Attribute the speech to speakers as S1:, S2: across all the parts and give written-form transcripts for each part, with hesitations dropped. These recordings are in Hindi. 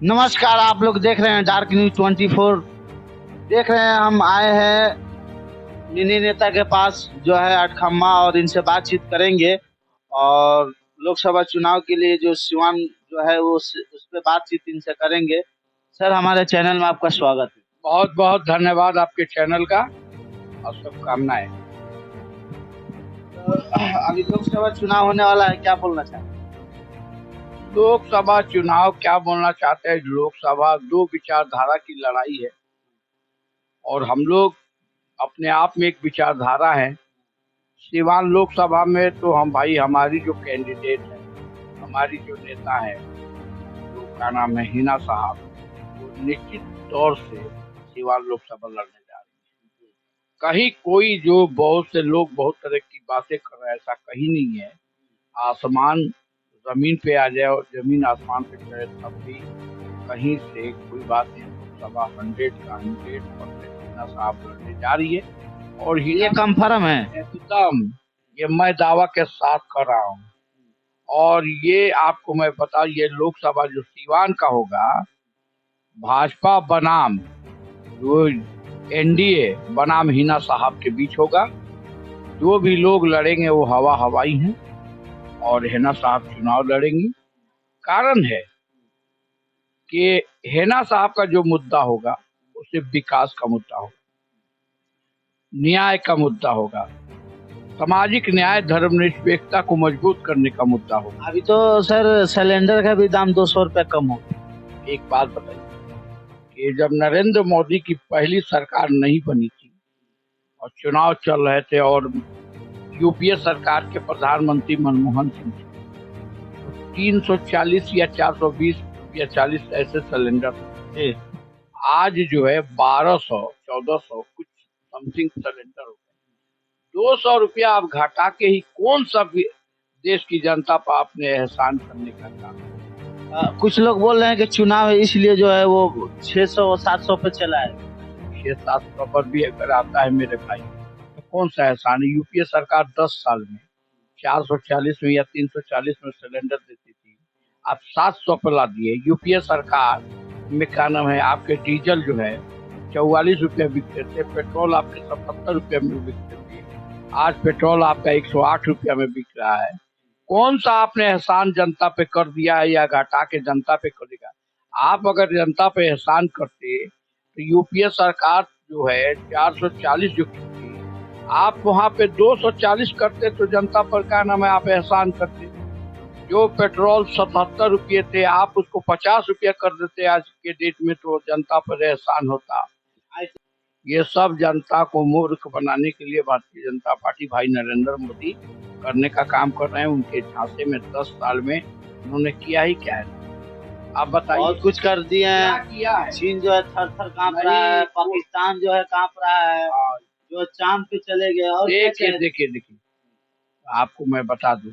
S1: नमस्कार, आप लोग देख रहे हैं डार्क न्यूज 24। देख रहे हैं, हम आए हैं मिनी नेता के पास जो है अटखम्मा, और इनसे बातचीत करेंगे। और लोकसभा चुनाव के लिए जो सिवान जो है वो उस पे बातचीत इनसे करेंगे। सर, हमारे चैनल में आपका स्वागत है।
S2: बहुत बहुत धन्यवाद आपके चैनल का और शुभकामनाएं।
S1: तो अभी लोकसभा चुनाव होने वाला है, क्या बोलना चाहते हैं?
S2: लोकसभा चुनाव क्या बोलना चाहते हैं? लोकसभा दो विचारधारा की लड़ाई है और हम लोग अपने आप में एक विचारधारा है। सिवान लोकसभा में तो हमारी जो कैंडिडेट है, हमारी जो नेता है, जो का नाम है हिना साहब, वो निश्चित तौर से सिवान लोकसभा लड़ने जा रही है। कहीं कोई जो बहुत से लोग बहुत तरह की बातें कर रहे हैं, ऐसा कहीं नहीं है। आसमान जमीन पे आ जाए और जमीन आसमान पे चढ़े तब भी कहीं से कोई बात नहीं। लोकसभा 100% हिना साहब लड़ने जा रही है और
S1: ये कंफर्म है
S2: एकदम, ये मैं दावा के साथ कर रहा हूँ। और ये आपको मैं बता, ये लोकसभा जो सीवान का होगा, भाजपा बनाम जो एनडीए बनाम हिना साहब के बीच होगा। जो भी लोग लड़ेंगे वो हवाई हैं और हिना साहब चुनाव लड़ेंगी। कारण है कि हिना साहब का जो मुद्दा होगा वो सिर्फ विकास का मुद्दा होगा, न्याय का मुद्दा होगा, सामाजिक न्याय, धर्मनिरपेक्षता को मजबूत करने का मुद्दा होगा।
S1: अभी तो सर सिलेंडर का भी दाम 200 रुपये कम हो।
S2: एक बात बताइए कि जब नरेंद्र मोदी की पहली सरकार नहीं बनी थी और चुनाव चल रहे थे और यूपीए सरकार के प्रधानमंत्री मनमोहन सिंह थे, 340 या 420 या 40 ऐसे सिलेंडर थे। आज जो है 1200 1400 कुछ समथिंग सिलेंडर हो गए। 200 रुपया आप घटा के ही कौन सा देश की जनता पर आपने एहसान करने का काम?
S1: कुछ लोग बोल रहे हैं कि चुनाव है इसलिए जो है वो 600-700 पे चला है।
S2: 600-700 पर भी अगर आता है मेरे भाई, तो कौन सा एहसान है? यूपीए सरकार 10 साल में 440 में या 340 में सिलेंडर देती थी, आप 700 पर ला दिए। यूपीए सरकार में क्या नाम है, आपके डीजल जो है 44 रुपये बिकते थे, पेट्रोल आपके 77 रुपये में बिकते थे। आज पेट्रोल आपका 108 रुपया में बिक रहा है। कौन सा आपने एहसान जनता पे कर दिया है या घटा के जनता पे करेगा? आप अगर जनता पे एहसान करते तो यूपीए सरकार जो है 440 जो की थी, आप वहाँ पे 240 करते तो जनता पर क्या नाम है, आप एहसान करते। जो पेट्रोल 77 रुपये थे, आप उसको 50 रुपया कर देते आज के डेट में, तो जनता पर एहसान होता। ये सब जनता को मूर्ख बनाने के लिए भारतीय जनता पार्टी भाई नरेंद्र मोदी करने का काम कर रहे हैं। उनके झांसे में 10 साल में उन्होंने किया ही क्या है? आप बताइए।
S1: बहुत कुछ कर दिए हैं।
S2: किया है?
S1: चीन जो है थर थर कांप रहा है, पाकिस्तान जो है कांप रहा है, जो चांद पे चले गए। और
S2: देखिए, आपको मैं बता दूं,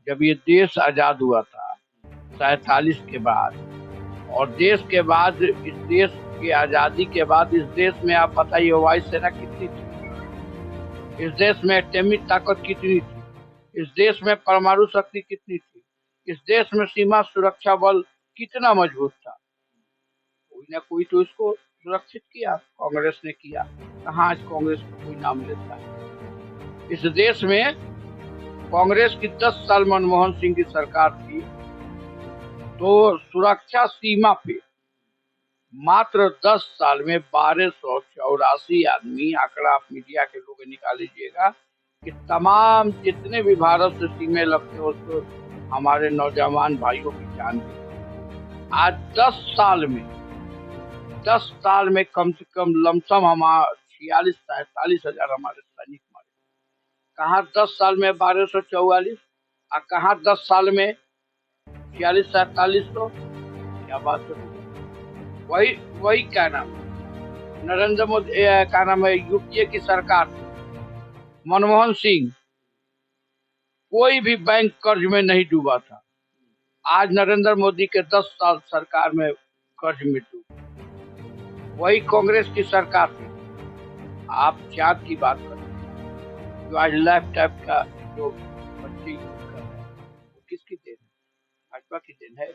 S2: जब ये देश आजाद हुआ था 47 के बाद, और देश के बाद, इस देश की आजादी के बाद इस देश में आप बताइए वायुसेना कितनी थी? इस देश में एटॉमिक ताकत कितनी थी? इस देश में परमाणु शक्ति कितनी थी? इस देश में सीमा सुरक्षा बल कितना मजबूत था? कोई ना कोई तो इसको सुरक्षित किया, कांग्रेस ने किया। कहाँ आज कांग्रेस को कोई नाम लेता है? इस देश में कांग्रेस की 10 साल मनमोहन सिंह की सरकार थी, तो सुरक्षा सीमा पे मात्र 10 साल में 1284 आदमी, आंकड़ा आप मीडिया के लोग निकाल लीजिएगा, कि तमाम जितने भी भारत से सीमे लगते हो तो हमारे नौजवान भाइयों की जान दी। आज 10 साल में कम से कम लमसम हमारे 46-47 हजार हमारे सैनिक मारे। कहाँ 10 साल में 1244 और कहाँ 10 साल में 46-47 तो क्या बात है? वही क्या नाम है, नरेंद्र मोदी क्या नाम है, यूपीए की सरकार, मनमोहन सिंह, कोई भी बैंक कर्ज में नहीं डूबा था। आज नरेंद्र मोदी के 10 साल सरकार में कर्ज में डूबा। वही कांग्रेस की सरकार थी। आप चाँद की बात करते हैं, जो आज लैपटॉप का जो बच्चे यूज कर रहे हैं, वो किसकी देन है? भाजपा की देन है।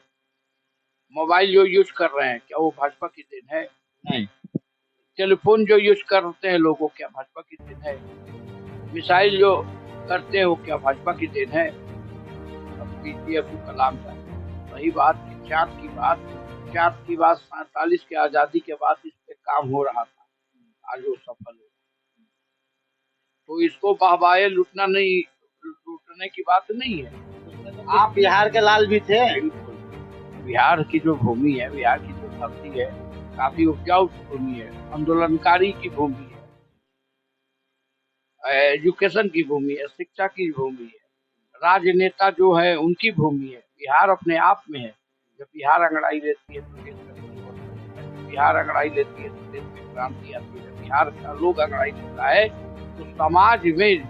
S2: मोबाइल जो यूज कर रहे हैं क्या वो भाजपा की देन है?
S1: नहीं।
S2: टेलीफोन जो यूज करते हैं लोगों क्या भाजपा की देन है? मिसाइल जो करते हैं वो क्या भाजपा की देन है? पीजे अब्दुल कलाम का वही बात कि चाँद की बात 47 की आजादी के बाद इस पे काम हो रहा था, आज वो सफल हो। तो इसको वाहवाही लूटने की बात नहीं है।
S1: आप बिहार के लाल भी थे।
S2: बिल्कुल, बिहार की जो भूमि है, बिहार की जो धरती है, काफी उपजाऊ भूमि है, आंदोलनकारी की भूमि है, एजुकेशन की भूमि है, शिक्षा की भूमि है, राजनेता जो है उनकी भूमि है। बिहार अपने आप में है। जब बिहार अंगड़ाई लेती है तो देश का परिवर्तन होता है। बिहार अंगड़ाई लेती है तो देश में क्रांति आती है। बिहार का लोग अंगड़ाई लेता है तो समाज में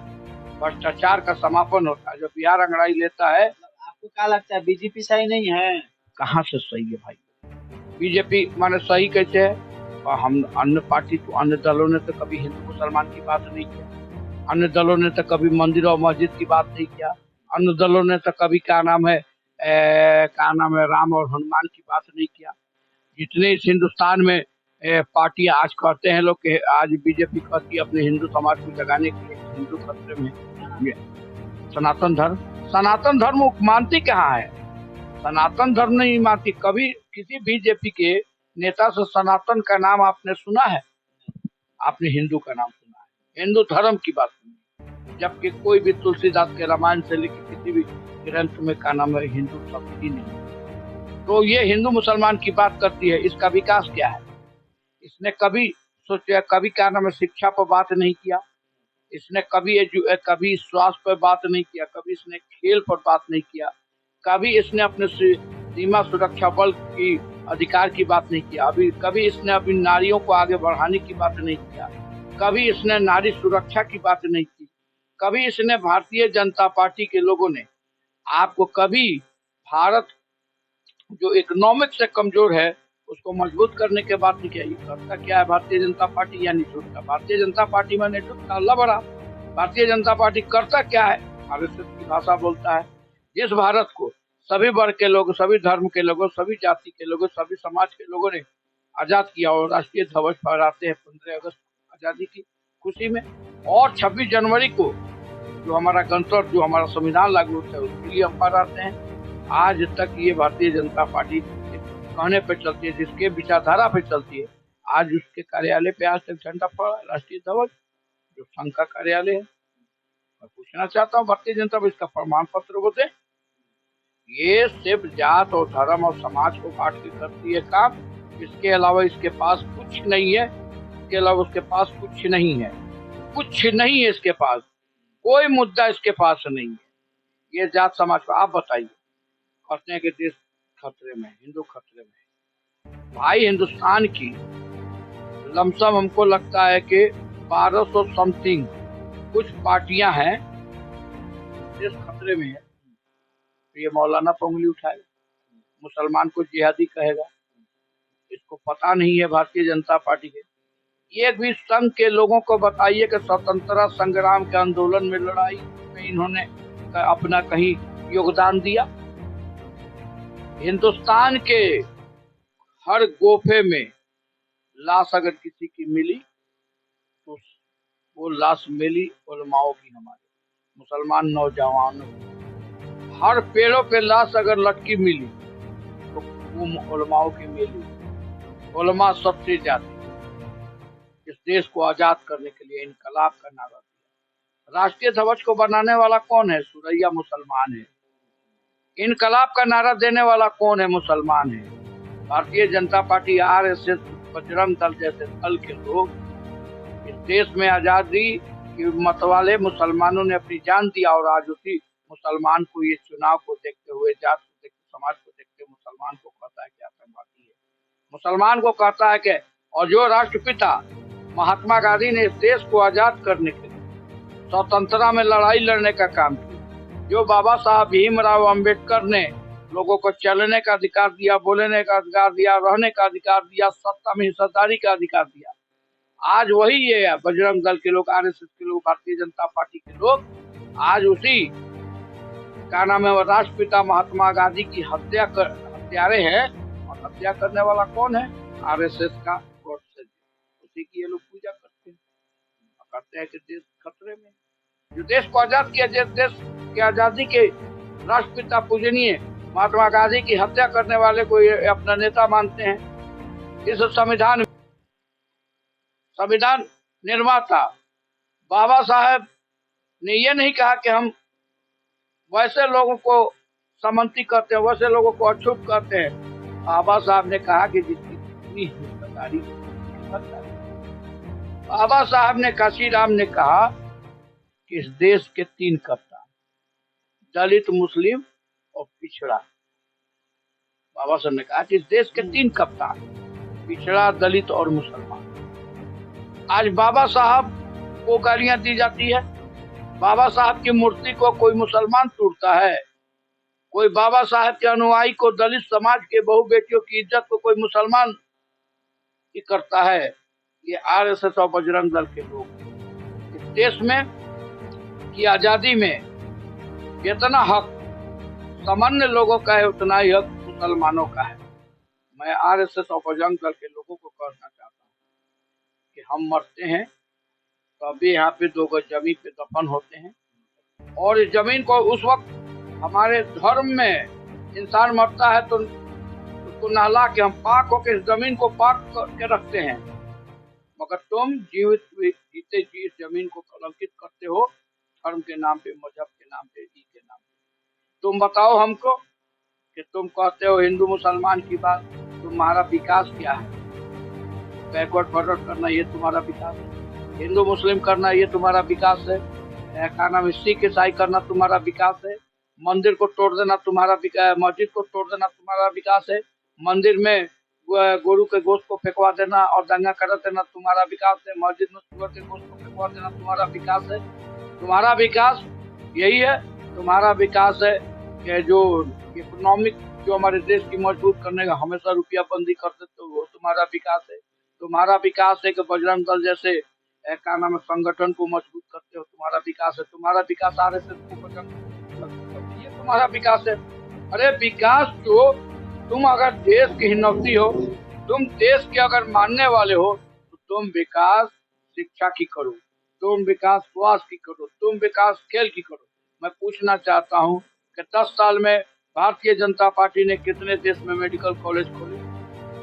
S2: भ्रष्टाचार का समापन होता है। जब बिहार अंगड़ाई लेता है,
S1: आपको क्या लगता है बीजेपी सही नहीं है?
S2: कहाँ से सही है भाई? बीजेपी माने सही कैसे है? और हम अन्य पार्टी तो अन्य दलों ने तो कभी हिंदू मुसलमान की बात नहीं किया, अन्य दलों ने तो कभी मंदिर और मस्जिद की बात नहीं किया, अन्य दलों ने तो कभी क्या नाम है राम और हनुमान की बात नहीं किया। जितने इस हिंदुस्तान में पार्टियां आज कहते हैं लोग कि आज बीजेपी कहती है अपने हिंदू समाज को जगाने के लिए हिंदू खतरे में, ये सनातन धर्म मानती कहाँ है? सनातन धर्म नहीं मानती। कभी किसी बीजेपी के नेता से सनातन का नाम आपने सुना है? आपने हिंदू का नाम सुना है? हिंदू धर्म की बात सुनी, जबकि कोई भी तुलसीदास के रामायण से लेकर किसी भी ग्रंथ में का नाम है हिंदू शब्द ही नहीं। तो ये हिंदू मुसलमान की बात करती है। इसका विकास क्या है? इसने कभी सोचा, कभी क्या नाम है शिक्षा पर बात नहीं किया, इसने कभी स्वास्थ्य पर बात नहीं किया, कभी इसने खेल पर बात नहीं किया, कभी इसने अपने सीमा सुरक्षा बल की अधिकार की बात नहीं किया, कभी इसने अभी नारियों को आगे बढ़ाने की बात नहीं किया, कभी इसने नारी सुरक्षा की बात नहीं की, कभी इसने भारतीय जनता पार्टी के लोगों ने आपको कभी भारत जो इकोनॉमिक से कमजोर है उसको मजबूत करने के बात नहीं किया। करता क्या है भारतीय जनता पार्टी? यानी झूठ का। भारतीय जनता पार्टी माने झूठ का अल्लाह बड़ा। भारतीय जनता पार्टी करता क्या है? आरएसएस की भाषा बोलता है। जिस भारत को सभी वर्ग के लोग, सभी धर्म के लोगों, सभी जाति के लोगों, सभी समाज के लोगों ने आजाद किया और राष्ट्रीय ध्वज फहराते हैं 15 अगस्त आजादी की खुशी में, और 26 जनवरी को जो हमारा गणतंत्र, जो हमारा संविधान लागू होता है उसके लिए हम फहराते हैं। आज तक ये भारतीय जनता पार्टी कहने पे चलती है, जिसके विचारधारा पे चलती है। आज उसके कार्यालय पे आज तक झंडा फहरा, राष्ट्रीय ध्वज, जो संघ का कार्यालय है। मैं पूछना चाहता हूँ भारतीय जनता पार्टी इसका प्रमाण पत्र को दे। ये सिर्फ जात और धर्म और समाज को बांट के करती है काम। इसके अलावा इसके पास कुछ नहीं है। इसके अलावा उसके पास कुछ नहीं है, कुछ नहीं है इसके पास, कोई मुद्दा इसके पास नहीं है। ये जात समाज को आप बताइए, कहते हैं कि देश खतरे में, हिंदू खतरे में। भाई हिंदुस्तान की लमसम हमको लगता है कि 1200 समथिंग कुछ पार्टियां हैं, देश खतरे में है। तो ये मौलाना पर उंगली उठाएगा, मुसलमान को जिहादी कहेगा, इसको पता नहीं है भारतीय जनता पार्टी के। एक भी संघ के लोगों को बताइए कि स्वतंत्रता संग्राम के आंदोलन में, लड़ाई में इन्होंने अपना कहीं योगदान दिया? हिंदुस्तान के हर गोफे में लाश अगर किसी की मिली तो वो लाश मिली उलमाओं की, हमारे मुसलमान नौजवानों की। हर पेड़ों पे लाश अगर लटकी मिली तो वो उलमाओं की मिली। उलमा सबसे ज्यादा इस देश को आजाद करने के लिए इनकलाब का नारा दिया। राष्ट्रीय ध्वज को बनाने वाला कौन है? सुरैया मुसलमान है। इनकलाब का नारा देने वाला कौन है? मुसलमान है। भारतीय जनता पार्टी, आरएसएस, बजरंग दल जैसे दल के लोग इस देश में आजादी के मतवाले मुसलमानों ने अपनी जान दिया, और आज उसी मुसलमान को, ये चुनाव को देखते हुए, जात को देखते, समाज को देखते, मुसलमान को कहता है कि आतंकवादी है। मुसलमान को कहता है कि, और जो राष्ट्रपिता महात्मा गांधी ने इस देश को आजाद करने के लिए स्वतंत्रता में लड़ाई लड़ने का काम किया, जो बाबा साहब भीमराव अंबेडकर ने लोगों को चलने का अधिकार दिया, बोलने का अधिकार दिया, रहने का अधिकार दिया, सत्ता में हिस्सेदारी का अधिकार दिया, आज वही ये बजरंग दल के लोग, आरएसएस के लोग, भारतीय जनता पार्टी के लोग आज उसी क्या नाम है राष्ट्रपिता महात्मा गांधी की हत्यारे हैं, और हत्या करने वाला कौन है? आरएसएस का गॉडसे, उसी की ये लोग पूजा करते हैं, कहते हैं कि देश खतरे में। जो देश को आजाद किया, जिस देश की आजादी के राष्ट्रपिता पूजनीय महात्मा गांधी की हत्या करने वाले को ये अपना नेता मानते हैं। इस संविधान निर्माता बाबा साहेब ने ये नहीं कहा कि हम वैसे लोगों को समन्ति करते हैं, वैसे लोगों को अछूत करते हैं। बाबा साहब ने कहा कि जिसकी इतनी हिस्सेदारी, बाबा साहब ने, काशीराम ने कहा कि इस देश के 3 कप्तान, दलित, मुस्लिम और पिछड़ा। बाबा साहब ने कहा कि इस देश के 3 कप्तान, पिछड़ा, दलित और मुसलमान। आज बाबा साहब को गालियां दी जाती है। बाबा साहब की मूर्ति को कोई मुसलमान तोड़ता है, कोई बाबा साहब के अनुयायी को, दलित समाज के बहु बेटियों की इज्जत को कोई मुसलमान ही करता है। ये आरएसएस और बजरंग दल के लोग। इस देश में की आजादी में जितना हक सामान्य लोगों का है, उतना ही हक मुसलमानों का है। मैं आरएसएस और बजरंग दल के लोगों को कहना चाहता हूँ कि हम मरते हैं तो अभी यहाँ पे 2 गज जमीन पे दफन होते हैं, और इस जमीन को उस वक्त हमारे धर्म में इंसान मरता है तो उसको नहला के हम पाक होकर इस जमीन को पाक करके रखते हैं, मगर तुम जीते जी इस जमीन को कलंकित करते हो धर्म के नाम पे, मजहब के नाम पे, ईद के नाम पे। तुम बताओ हमको कि तुम कहते हो हिंदू मुसलमान की बात, तुम्हारा विकास क्या है? बैकवर्ड फॉरवर्ड करना ये तुम्हारा विकास है? हिंदू मुस्लिम करना ये तुम्हारा विकास है? क्या नाम, सिख ईसाई करना तुम्हारा विकास है? मंदिर को तोड़ देना तुम्हारा विकास, मस्जिद को तोड़ देना तुम्हारा विकास है? मंदिर में गोरू के गोश्त को फेंकवा देना और दंगा कर देना तुम्हारा विकास है? मस्जिद में सुअर के गोश्त को फेंकवा देना तुम्हारा विकास है? तुम्हारा विकास यही है। तुम्हारा विकास है कि जो इकोनॉमिक, जो हमारे देश की मजबूत करने का हमेशा रुपया बंदी करते तो वो तुम्हारा विकास है। तुम्हारा विकास है कि बजरंग दल जैसे क्या नाम है संगठन को मजबूत करते हो, तुम्हारा विकास है। तुम्हारा विकास आरएसएस को बजरंग, ये तुम्हारा विकास है। अरे विकास जो, तुम अगर देश की हिन्नौती हो, तुम देश के अगर मानने वाले हो, तो तुम विकास शिक्षा की करो, तुम विकास स्वास्थ्य की करो, तुम विकास खेल की करो। मैं पूछना चाहता हूँ कि 10 साल में भारतीय जनता पार्टी ने कितने देश में मेडिकल कॉलेज खोले?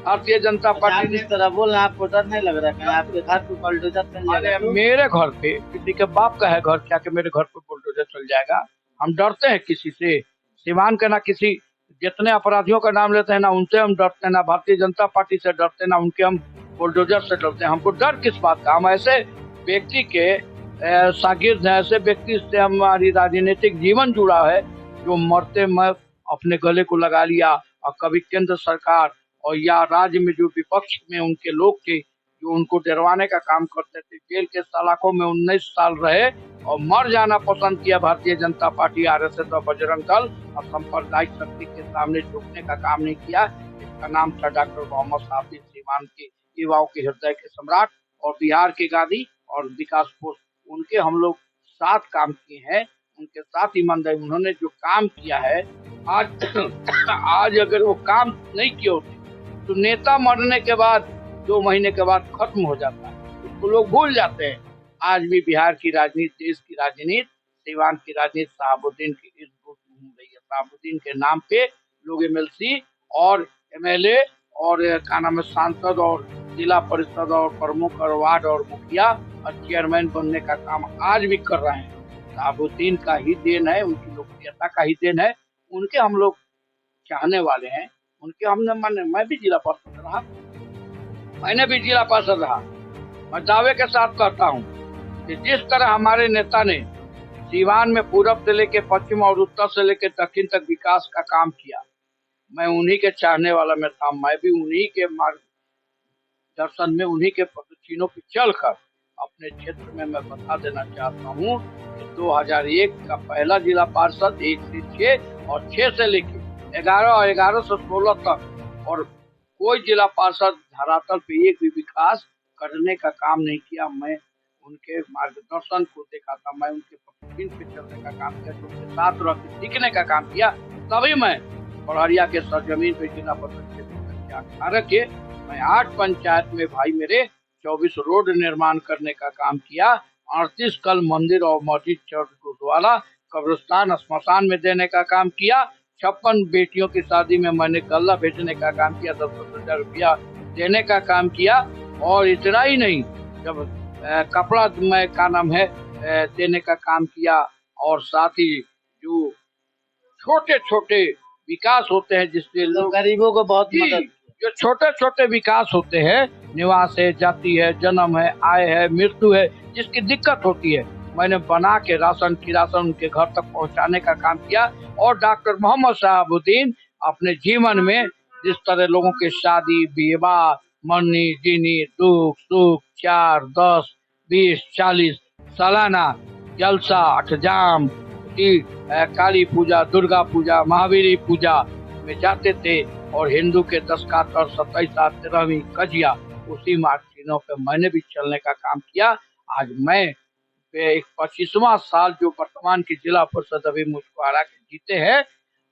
S2: भारतीय जनता पार्टी ने,
S1: इस तरह बोल रहे हैं, आपको डर नहीं लग रहा है आपके घर पे बुलडोजर चल जाएगा?
S2: मेरे घर पे किसी के बाप का है घर, क्या कि मेरे घर पे बुलडोजर चल जाएगा? हम डरते हैं किसी से? सिवान के ना किसी, जितने अपराधियों का नाम लेते हैं ना उनसे हम डरते हैं, ना भारतीय जनता पार्टी से डरते हैं, ना उनके हम बुलडोजर से डरते हैं। हमको डर किस बात का? हम ऐसे व्यक्ति के शागिर्द हैं, ऐसे व्यक्ति से हमारी राजनीतिक जीवन जुड़ा है जो मरते मैं अपने गले को लगा लिया। और कभी केंद्र सरकार और या राज्य में जो विपक्ष में उनके लोग थे जो उनको डरवाने का काम करते थे, जेल के सलाखों में 19 साल रहे और मर जाना पसंद किया भारतीय जनता पार्टी, आरएसएस और बजरंग दल, और सांप्रदायिक शक्ति के सामने झुकने का काम नहीं किया। इसका नाम था डॉक्टर मोहम्मद साफी, सीवान के युवाओं के हृदय के सम्राट और बिहार के गांधी और विकास पुरुष। उनके हम लोग साथ काम किए हैं, उनके साथ ईमानदारी, उन्होंने जो काम किया है आज अगर वो काम नहीं किए होते तो नेता मरने के बाद 2 महीने के बाद खत्म हो जाता है, उसको लोग भूल जाते हैं। आज भी बिहार की राजनीति, देश की राजनीति, सीवान की राजनीति शहाबुद्दीन की इस घूम रही है। शहाबुद्दीन के नाम पे लोग एमएलसी और एमएलए और क्या नाम है सांसद और जिला परिषद और प्रमुख और वार्ड और मुखिया और चेयरमैन बनने का काम आज भी कर रहे हैं। शहाबुद्दीन का ही देन है, उनकी लोकप्रियता का ही देन है, उनके हम लोग चाहने वाले हैं, उनके हमने माने। मैं भी जिला पार्षद रहा, मैंने भी जिला पार्षद रहा। मैं दावे के साथ कहता हूँ कि जिस तरह हमारे नेता ने सीवान में पूरब से लेकर पश्चिम और उत्तर से लेकर दक्षिण तक विकास का काम किया, मैं उन्हीं के चाहने वाला में था। मैं भी उन्हीं के मार्गदर्शन में, उन्हीं के पदचिन्हों पर चलकर अपने क्षेत्र में मैं बता देना चाहता हूँ कि 2001 का पहला जिला पार्षद 1 से 6 और 6 से लेकर 11 और 11 से 16 तक, और कोई जिला पार्षद धरातल पे एक भी विकास करने का काम नहीं किया। मैं उनके मार्गदर्शन को देखा था, मैं उनके प्रतिदिन पे चलने का काम किया, उनके साथ रह के सीखने का काम किया, तभी मैं पढ़रिया के सरजमीन पे जिला परिषद 2018 के मैं 8 पंचायत में भाई मेरे 24 रोड निर्माण करने का काम किया, 38 कल मंदिर और मस्जिद, चर्च, गुरुद्वारा, कब्रिस्तान, श्मशान में देने का काम किया, 56 बेटियों की शादी में मैंने गल्ला भेजने का काम किया, 10-10 हजार रुपया देने का काम किया। और इतना ही नहीं, जब कपड़ा में का नाम है देने का काम किया, और साथ ही जो छोटे छोटे विकास होते हैं जिससे
S1: तो
S2: लोग
S1: गरीबों को बहुत
S2: जी,
S1: मदद
S2: जो छोटे छोटे विकास होते हैं, निवास है, जाति है, जन्म है, आय है, मृत्यु है, जिसकी दिक्कत होती है, मैंने बना के राशन उनके घर तक पहुंचाने का काम किया। और डॉक्टर मोहम्मद शहाबुद्दीन अपने जीवन में जिस तरह लोगों के शादी, विवाह, मरनी, जीनी, दुख सुख, 4, 10, 20, 40 सालाना जलसा, अठजाम, काली पूजा, दुर्गा पूजा, महावीरी पूजा में जाते थे, और हिंदू के 10 कातर, 27 आठ, 13वीं कजिया, उसी मार्चिनों पे मैंने भी चलने का काम किया। आज मैं एक 25वां साल जो वर्तमान की जिला परिषद अभी मुझको हरा के जीते हैं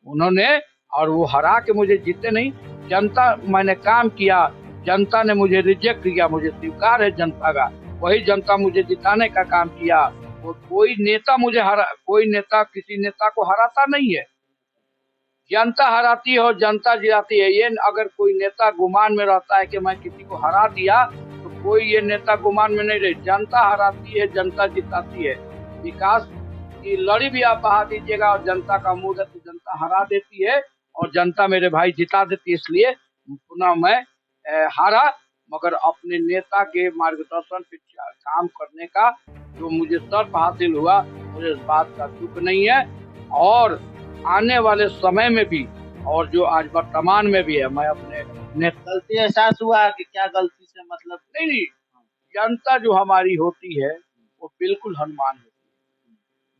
S2: उन्होंने, और वो हरा के मुझे जीते नहीं, जनता, मैंने काम किया, जनता ने मुझे रिजेक्ट किया, मुझे स्वीकार है जनता का, वही जनता मुझे जिताने का काम किया। वो कोई नेता किसी नेता को हराता नहीं है, जनता हराती है और जनता जिताती है। ये अगर कोई नेता गुमान में रहता है कि मैं किसी को हरा दिया, तो कोई ये नेता गुमान में नहीं रहे, जनता हराती है, जनता जिताती है। विकास की लड़ी भी आप बहा दीजिएगा और जनता का मूड है तो जनता हरा देती है और जनता मेरे भाई जिता देती है। इसलिए पुनः मैं हारा, मगर अपने नेता के मार्गदर्शन पे काम करने का जो मुझे सर्फ हासिल हुआ, मुझे इस बात का दुख नहीं है। और आने वाले समय में भी, और जो आज वर्तमान में भी है, मैं अपने
S1: गलती एहसास हुआ कि क्या गलती से मतलब
S2: नहीं, जनता जो हमारी होती है वो बिल्कुल हनुमान होती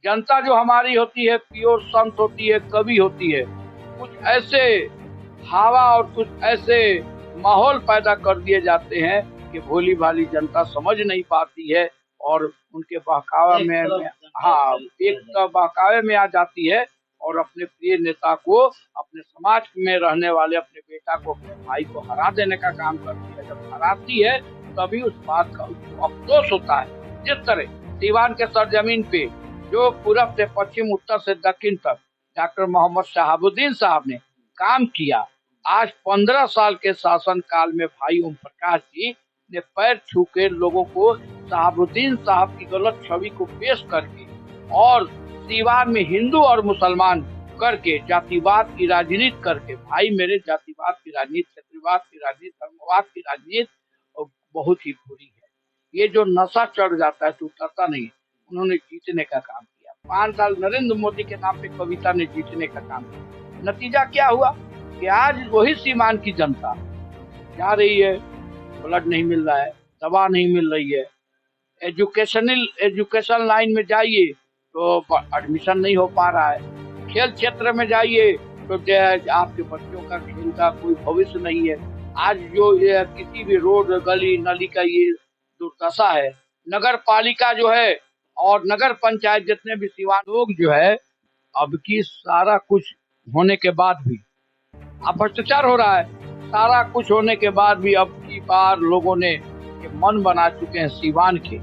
S2: है। जनता जो हमारी होती है प्योर संत होती है, कवि होती है। कुछ ऐसे हवा और कुछ ऐसे माहौल पैदा कर दिए जाते हैं कि भोली भाली जनता समझ नहीं पाती है और उनके बहकावे में एक बहकावे में आ जाती है और अपने प्रिय नेता को, अपने समाज में रहने वाले अपने बेटा को, अपने भाई को हरा देने का काम करती है। जब हराती है तभी उस बात का अफसोस होता है। जिस तरह सीवान के सरजमीन पे जो पूरब से पश्चिम, उत्तर से दक्षिण तक डॉक्टर मोहम्मद शहाबुद्दीन साहब ने काम किया, आज 15 साल के शासन काल में भाई ओम प्रकाश जी ने पैर छू के लोगों को शहाबुद्दीन साहब की गलत छवि को पेश करके और सीवान में हिंदू और मुसलमान करके जातिवाद की राजनीति करके, भाई मेरे जातिवाद की राजनीति, क्षेत्रवाद की राजनीति, धर्मवाद की राजनीति बहुत ही बुरी है। ये जो नशा चढ़ जाता है तो उतरता नहीं, उन्होंने जीतने का काम किया। 5 साल नरेंद्र मोदी के नाम पे कविता ने जीतने का काम किया। नतीजा क्या हुआ कि आज वही सीमान की जनता जा रही है, ब्लड नहीं मिल रहा है, दवा नहीं मिल रही है, एजुकेशन लाइन में जाइए तो एडमिशन नहीं हो पा रहा है, खेल क्षेत्र में जाइए तो आपके बच्चों का खेल का कोई भविष्य नहीं है। आज जो किसी भी रोड, गली, नली का ये दुर्दशा है, नगर पालिका जो है और नगर पंचायत जितने भी सिवान लोग जो है, अब की सारा कुछ होने के बाद भी अब भ्रष्टाचार हो रहा है, सारा कुछ होने के बाद भी अब की बार लोगों ने मन बना चुके हैं सीवान के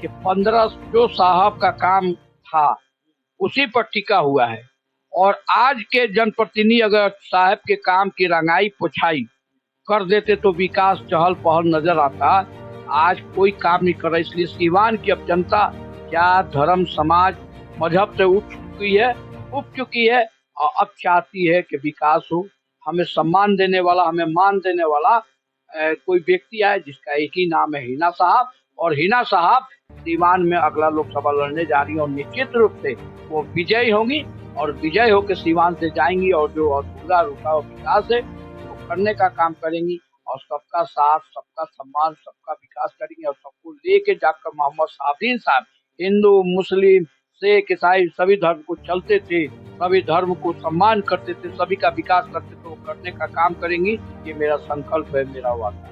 S2: कि 15 जो साहब का काम था उसी पर टिका हुआ है। और आज के जनप्रतिनिधि अगर साहब के काम की रंगाई पुछाई कर देते तो विकास चहल पहल नजर आता। आज कोई काम नहीं कर रहा, इसलिए सीवान की अब जनता जात, धर्म, समाज, मजहब से उठ चुकी है और अब चाहती है कि विकास हो, हमें सम्मान देने वाला, हमें मान देने वाला कोई व्यक्ति आए जिसका एक ही नाम है हिना साहब। और हिना साहब सीवान में अगला लोकसभा लड़ने जा रही है और निश्चित रूप से वो विजयी होंगी और विजय होकर सीवान से जाएंगी और जो अधूरा रुका हुआ विकास है वो करने का काम करेंगी और सबका साथ, सबका सम्मान, सबका विकास करेंगे और सबको लेके डॉक्टर मोहम्मद शहाबुद्दीन साहब हिंदू, मुस्लिम, सिख, ईसाई सभी धर्म को चलते थे, सभी धर्म को सम्मान करते थे, सभी का विकास करते थे, वो करने का काम करेंगी। ये मेरा संकल्प है, मेरा वादा।